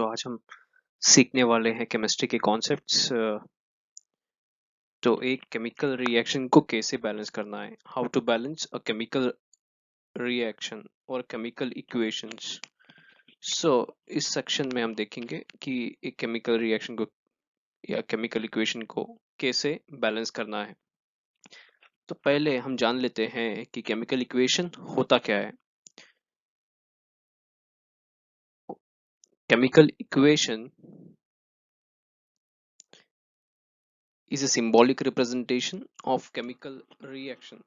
तो आज हम सीखने वाले हैं केमिस्ट्री के कॉन्सेप्ट्स। तो एक केमिकल रिएक्शन को कैसे बैलेंस करना है, how to balance a chemical reaction और केमिकल इक्वेशंस। सो इस सेक्शन में हम देखेंगे कि एक केमिकल रिएक्शन को या केमिकल इक्वेशन को कैसे बैलेंस करना है। तो पहले हम जान लेते हैं कि केमिकल इक्वेशन होता क्या है। Chemical equation is a symbolic representation of chemical reaction।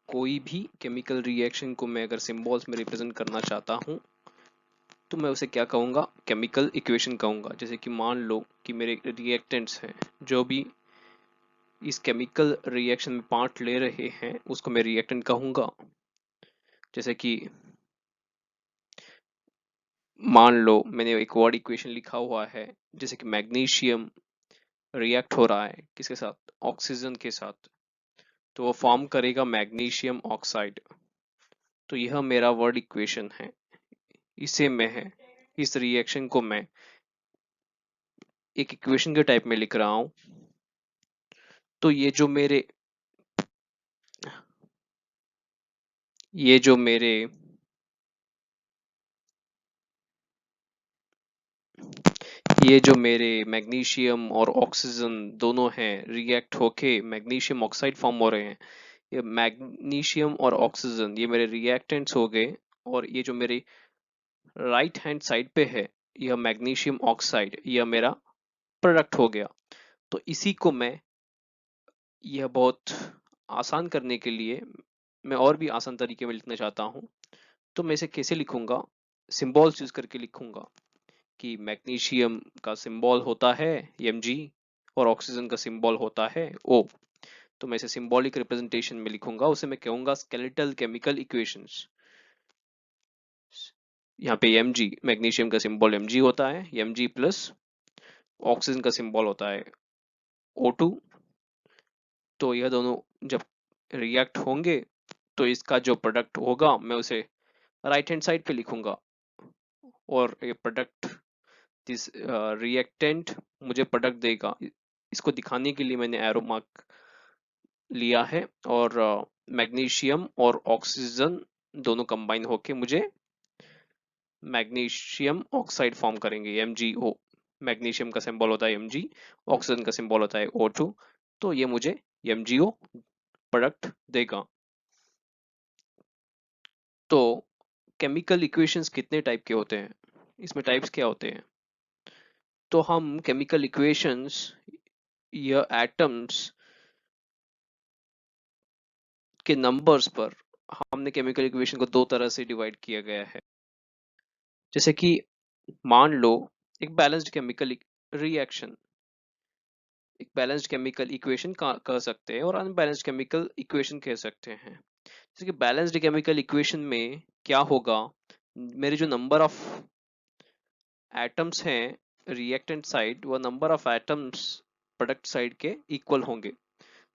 कोई भी केमिकल रिएक्शन को मैं अगर सिंबल्स में रिप्रेजेंट करना चाहता हूँ तो मैं उसे क्या कहूँगा, केमिकल इक्वेशन कहूँगा। जैसे कि मान लो कि मेरे रिएक्टेंट्स हैं, जो भी इस केमिकल रिएक्शन में पार्ट ले रहे हैं उसको मैं रिएक्टेंट कहूँगा। जैसे कि मान लो मैंने एक वर्ड इक्वेशन लिखा हुआ है, जैसे कि मैग्नीशियम रिएक्ट हो रहा है किसके साथ, ऑक्सीजन के साथ, तो वो फॉर्म करेगा मैग्नीशियम ऑक्साइड। तो यह मेरा वर्ड इक्वेशन है, इसे मैं इस रिएक्शन को मैं एक इक्वेशन के टाइप में लिख रहा हूं। तो ये जो मेरे मैग्नीशियम और ऑक्सीजन दोनों हैं, रिएक्ट होके मैग्नीशियम ऑक्साइड फॉर्म हो रहे हैं। ये मैग्नीशियम और ऑक्सीजन ये मेरे रिएक्टेंट्स हो गए। और ये जो मेरे राइट हैंड साइड पे है यह मैग्नीशियम ऑक्साइड, यह मेरा प्रोडक्ट हो गया। तो इसी को मैं यह बहुत आसान करने के लिए मैं और भी आसान तरीके में लिखना चाहता हूँ। तो मैं इसे कैसे लिखूंगा, सिंबल्स यूज करके लिखूंगा कि मैग्नीशियम का सिंबल होता है Mg और ऑक्सीजन का सिंबल होता है O। तो मैं इसे सिंबॉलिक रिप्रेजेंटेशन में लिखूंगा, उसे मैं कहूंगा स्केलेटल केमिकल इक्वेशंस। यहाँ पे Mg मैग्नीशियम का सिंबल Mg होता है, Mg प्लस ऑक्सीजन का सिंबल होता है O2। तो यह दोनों जब रिएक्ट होंगे तो इसका जो प्रोडक्ट होगा मैं उसे राइट हैंड साइड पे लिखूंगा। और ये प्रोडक्ट दिस रिएक्टेंट मुझे प्रोडक्ट देगा। इसको दिखाने के लिए मैंने एरो मार्क लिया है। और मैग्नीशियम और ऑक्सीजन दोनों कंबाइन होके मुझे मैग्नीशियम ऑक्साइड फॉर्म करेंगे MgO। मैग्नीशियम का सिंबल होता है Mg, ऑक्सीजन का सिंबल होता है O2। तो ये मुझे MgO प्रोडक्ट देगा। तो केमिकल इक्वेशंस कितने टाइप के होते हैं, इसमें टाइप्स क्या होते हैं। तो हम केमिकल इक्वेशंस या एटम्स के नंबर्स पर हमने केमिकल इक्वेशन को दो तरह से डिवाइड किया गया है। जैसे कि मान लो एक बैलेंस्ड केमिकल रिएक्शन, एक बैलेंस्ड केमिकल इक्वेशन कह सकते हैं और अनबैलेंस्ड केमिकल इक्वेशन कह सकते हैं। जैसे कि बैलेंस्ड केमिकल इक्वेशन में क्या होगा, मेरे जो नंबर ऑफ एटम्स हैं रिएक्टेंट साइड व number of atoms product side के इक्वल होंगे।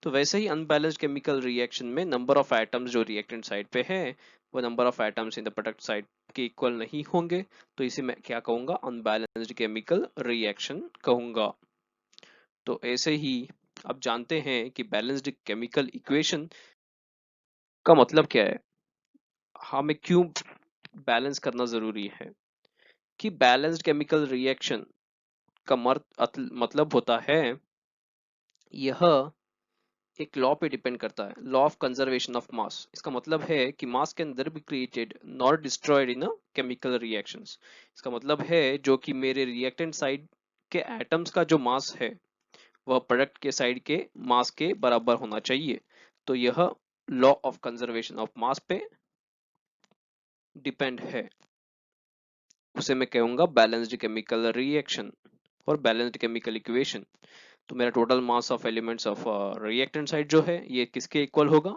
तो वैसे ही अनबैलेंस्ड केमिकल रिएक्शन में नंबर ऑफ एटम्स जो रिएक्टेंट साइड पे है वो number of atoms in the product side के इक्वल नहीं होंगे। तो इसे मैं क्या कहूंगा, अनबैलेंस्ड केमिकल रिएक्शन कहूंगा। तो ऐसे ही आप जानते हैं कि बैलेंस्ड केमिकल इक्वेशन का मतलब क्या है, हमें क्यों बैलेंस करना जरूरी है। कि बैलेंस्ड केमिकल रिएक्शन का मतलब होता है, यह एक लॉ पे डिपेंड करता है, law of conservation of mass. इसका मतलब है कि मास can nether be created nor destroyed in a chemical reactions. इसका मतलब है जो कि मेरे रिएक्टेंट साइड के एटम्स का जो मास है वह प्रोडक्ट के साइड के मास के बराबर होना चाहिए। तो यह law of conservation of mass पे डिपेंड है, उसे मैं कहूंगा बैलेंस्ड केमिकल रिएक्शन और बैलेंस्ड केमिकल इक्वेशन। तो मेरा total mass of elements of reactant side जो है ये किसके इक्वल होगा,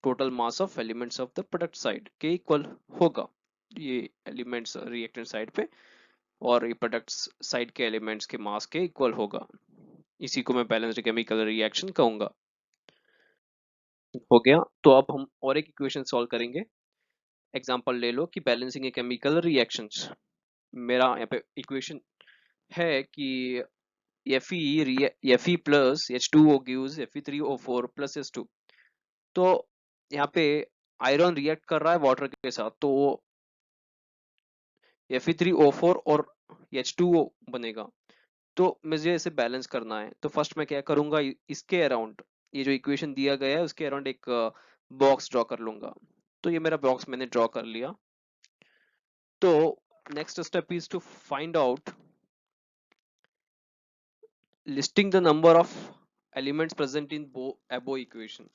total mass of elements of the product side के इक्वल होगा। ये एलिमेंट्स रिएक्टेंट साइड पे और ये प्रोडक्ट साइड के एलिमेंट्स के मास के इक्वल होगा। इसी को मैं बैलेंस्ड केमिकल रिएक्शन कहूंगा। हो गया। तो अब हम और एक इक्वेशन सॉल्व करेंगे। एग्जांपल ले लो कि बैलेंसिंग ए केमिकल रिएक्शंस। मेरा यहाँ पे इक्वेशन है कि Fe plus H2O gives Fe3O4 plus H2। तो यहाँ पे आयरन रिएक्ट कर रहा है वाटर के साथ, तो वो Fe3O4 और H2O बनेगा। तो मुझे इसे बैलेंस करना है, तो फर्स्ट मैं क्या करूंगा, इसके अराउंड ये जो इक्वेशन दिया गया है उसके अराउंड एक बॉक्स ड्रॉ कर लूंगा। तो ये मेरा बॉक्स मैंने ड्रॉ कर लिया। तो next step is to find out listing the number of elements present in above equation.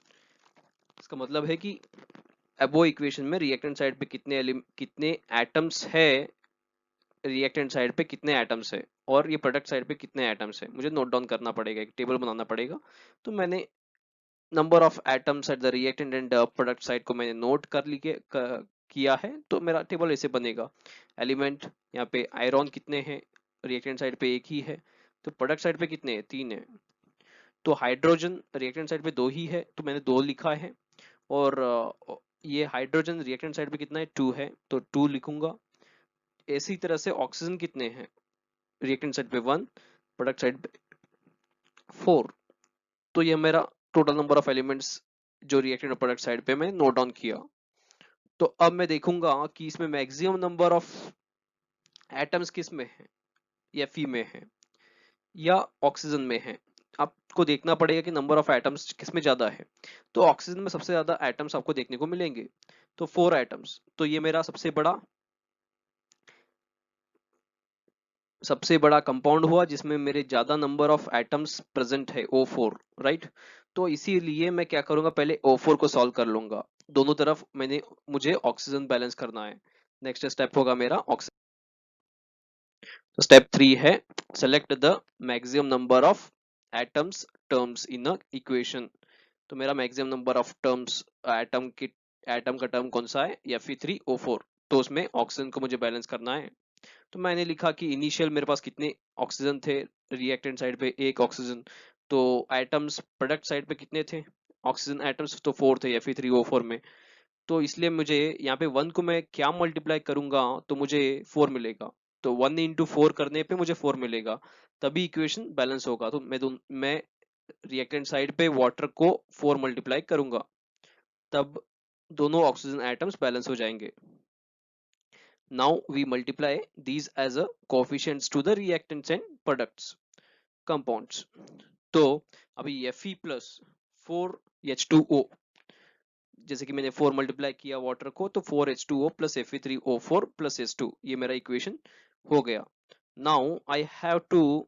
इसका मतलब है कि अबो इक्वेशन में रिएक्टेंट साइड पे कितने एटम्स है, रिएक्टेंट साइड पे कितने एटम्स है, और ये प्रोडक्ट साइड पे कितने एटम्स है, मुझे नोट डाउन करना पड़ेगा, एक टेबल बनाना पड़ेगा। तो मैंने number of atoms at the reactant and product side को मैंने नोट किया है। तो मेरा टेबल ऐसे बनेगा, एलिमेंट यहाँ पे आयरन कितने हैं, रिएक्टेंट साइड पे एक ही है, तो प्रोडक्ट साइड पे कितने हैं, 3 है। तो हाइड्रोजन रिएक्टेंट साइड पे 2 ही है, तो मैंने 2 लिखा है। और ये हाइड्रोजन रिएक्टेंट साइड पे कितना है, 2 है, तो 2 लिखूंगा। इसी तरह से ऑक्सीजन कितने हैं, रिएक्टेंट साइड पे 1, प्रोडक्ट साइड पे 4। तो ये मेरा टोटल नंबर ऑफ एलिमेंट्स जो रिएक्टेंट और प्रोडक्ट साइड पे मैं नोट डाउन किया। तो अब मैं देखूंगा कि इसमें मैक्सिमम नंबर ऑफ एटम्स किस में है, या फी में है, या ऑक्सीजन में है। आपको देखना पड़ेगा कि नंबर ऑफ एटम्स किस में ज्यादा है। तो ऑक्सीजन में सबसे ज्यादा एटम्स आपको देखने को मिलेंगे, तो 4 एटम्स। तो ये मेरा सबसे बड़ा कंपाउंड हुआ जिसमें मेरे ज्यादा नंबर ऑफ एटम्स प्रेजेंट है, O4, राइट। तो इसीलिए मैं क्या करूंगा, पहले O4 को सॉल्व कर लूंगा। दोनों तरफ मुझे ऑक्सीजन बैलेंस करना है। नेक्स्ट स्टेप होगा मेरा ऑक्सीजन। तो स्टेप 3 है, select the maximum number of atoms terms in a equation. तो मेरा maximum number of terms atom का टर्म कौन सा है, Fe3O4। तो उसमें ऑक्सीजन को मुझे बैलेंस करना है। तो मैंने लिखा कि इनिशियल मेरे पास कितने ऑक्सीजन थे, रिएक्टेंट साइड पे एक ऑक्सीजन। तो एटम्स प्रोडक्ट साइड पे कितने थे, ऑक्सीजन एटम्स तो 4 थे Fe3O4 में। तो इसलिए मुझे यहाँ पे 1 को मैं क्या मल्टीप्लाई करूंगा, तो मुझे 4 मिलेगा। तो 1 इंटू 4 करने पे मुझे 4 मिलेगा, तभी इक्वेशन बैलेंस होगा। तो मैं रिएक्टेंट साइड पे वाटर को 4 मल्टीप्लाई करूंगा, तब दोनों ऑक्सीजन एटम्स बैलेंस हो जाएंगे। Now we multiply these as a coefficients to the reactants and products compounds. तो अभी Fe plus 4H2O, जैसे कि मैंने 4 मल्टीप्लाई किया वाटर को, तो 4H2O plus Fe3O4 plus H2, ये मेरा इक्वेशन हो गया। Now I have to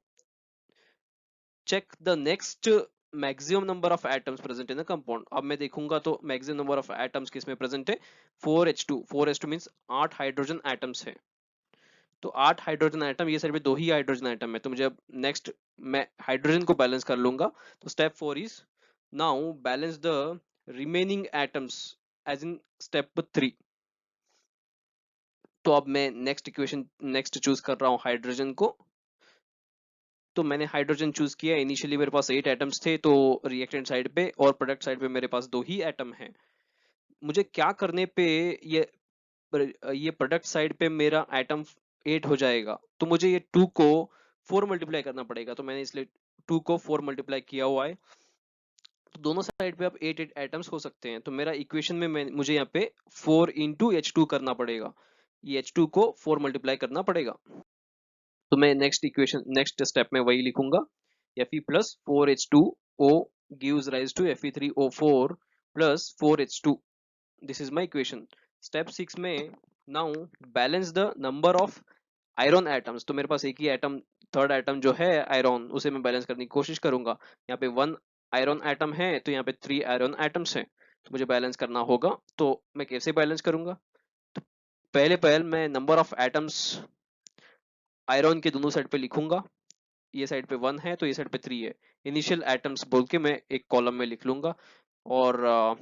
check the next maximum number of atoms present in the compound. अब मैं देखूंगा तो मैक्सिमम नंबर ऑफ एटम्स किसमें प्रेजेंट है, 4H2 मींस 8 हाइड्रोजन एटम्स है। तो 8 हाइड्रोजन आइटम, ये सिर्फ 2 ही हाइड्रोजन आइटम है। तो मुझे अब नेक्स्ट मैं हाइड्रोजन को बैलेंस कर लूंगा। तो step 4 is now balance the remaining atoms as in step 3। तो अब मैं नेक्स्ट चूज कर रहा हूँ हाइड्रोजन को। तो मैंने हाइड्रोजन चूज किया। इनिशियली मेरे पास 8 एटम्स थे, तो रिएक्टेंट साइड पे और प्रोडक्ट साइड पे मेरे पास 2 ही एटम है। मुझे क्या करने पे ये ये प्रोडक्ट साइड पे मेरा एटम 8 हो जाएगा, तो मुझे ये 2 को 4 मल्टीप्लाई करना पड़ेगा। तो मैंने इसलिए 2 को 4 मल्टीप्लाई किया हुआ है। तो दोनों साइड पे अब 8 एटम्स हो सकते हैं। तो मेरा इक्वेशन में मुझे यहाँ पे 4 इंटू H2 करना पड़ेगा। ये H2 को 4 मल्टीप्लाई करना पड़ेगा। तो मैं नेक्स्ट स्टेप में वही लिखूंगा, Fe plus 4H2O gives rise to Fe3O4 plus 4H2। This is my equation. Step 6 में now balance the number of iron atoms. तो मेरे पास एक ही एटम, थर्ड एटम जो है आयरन, उसे मैं बैलेंस करने की कोशिश करूंगा। यहाँ पे 1 आयरन एटम है, तो यहाँ पे 3 आयरन एटम्स हैं, तो मुझे बैलेंस करना होगा। तो मैं कैसे बैलेंस करूंगा, तो पहले मैं नंबर ऑफ एटम्स आयरन के दोनों साइड पे लिखूंगा। ये साइड पे 1 है, तो ये साइड पे 3 है। इनिशियल एटम्स बोल के मैं एक कॉलम में लिख लूंगा। और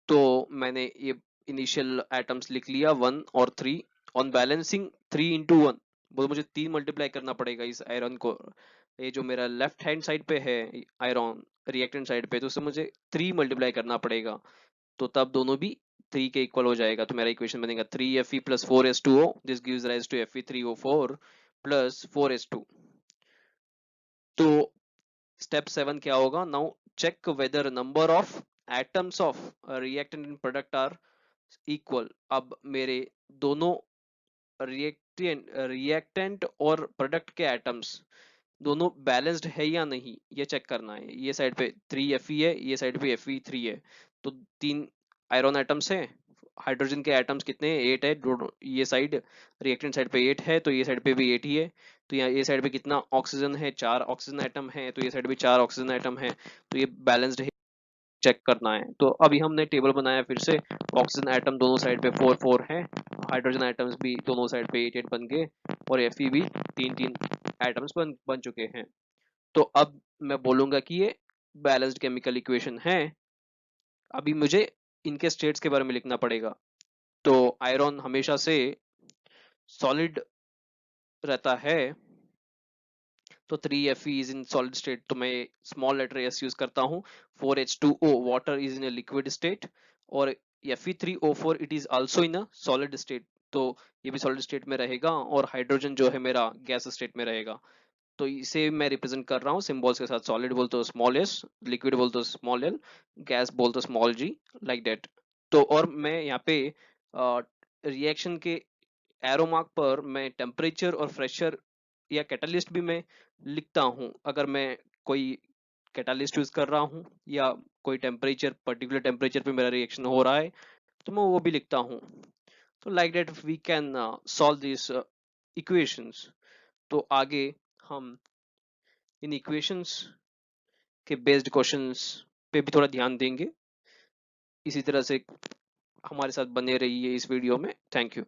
तो मैंने ये इनिशियल एटम्स लिख लिया 1 और 3। ऑन बैलेंसिंग 3 इंटू 1, वो मुझे 3 मल्टीप्लाई करना पड़ेगा इस आयरन को। ये जो मेरा लेफ्ट हैंड साइड पे है आयरन रिएक्टेंट साइड पे, तो उससे मुझे 3 मल्टीप्लाई करना पड़ेगा, तो तब दोनों भी 3 के इक्वल हो जाएगा, तो मेरा इक्वेशन बनेगा 3Fe plus 4S2O, this gives rise to Fe3O4 plus 4S2। तो स्टेप 7 क्या होगा? Now check whether number of atoms of reactant in product are equal. अब मेरे दोनों रिएक्टेंट और प्रोडक्ट के एटम्स दोनों बैलेंस्ड है या नहीं, ये चेक करना है। ये साइड पे 3Fe है, ये साइड पे Fe3 है, तो 3 आयरन एटम्स हैं। हाइड्रोजन के एटम्स कितने हैं? 8 है। ये साइड रिएक्टेंट साइड पे 8 है, तो ये साइड पे भी 8 ही है। तो यहाँ ये साइड पे कितना ऑक्सीजन है? 4 ऑक्सीजन एटम है, तो ये साइड भी 4 ऑक्सीजन एटम है, तो ये बैलेंस्ड है, चेक करना है। तो अभी हमने टेबल बनाया फिर से। ऑक्सीजन एटम दोनों साइड पे 4 4 है, हाइड्रोजन एटम्स भी दोनों साइड पे 8 8 बन गए, और Fe भी 3 3 एटम्स बन चुके हैं। तो अब मैं बोलूंगा कि ये बैलेंस्ड केमिकल इक्वेशन है। अभी मुझे इनके स्टेट्स के बारे में लिखना पड़ेगा। तो आयरन हमेशा से सॉलिड रहता है, तो 3Fe is in solid state, तो मैं स्मॉल लेटर एस यूज करता हूँ। 4H2O water is in a liquid state, और Fe3O4 it is also in a solid state, तो ये भी सॉलिड स्टेट में रहेगा, और हाइड्रोजन जो है मेरा गैस स्टेट में रहेगा। तो इसे मैं रिप्रेजेंट कर रहा हूँ सिंबल्स के साथ। सॉलिड बोल तो स्मॉल एस, लिक्विड बोल तो स्मॉल एल, गैस बोल तो स्मॉल जी, लाइक दैट। तो और मैं यहाँ पे रिएक्शन के एरो मार्क पर मैं टेम्परेचर और प्रेशर या कैटलिस्ट भी मैं लिखता हूँ। अगर मैं कोई कैटलिस्ट यूज कर रहा हूँ, या कोई टेम्परेचर पर्टिकुलर टेम्परेचर पे मेरा रिएक्शन हो रहा है, तो मैं वो भी लिखता हूँ। तो like that we can solve this equations. तो आगे हम इन इक्वेशंस के बेस्ड क्वेश्चंस पे भी थोड़ा ध्यान देंगे। इसी तरह से हमारे साथ बने रहिए इस वीडियो में। Thank you.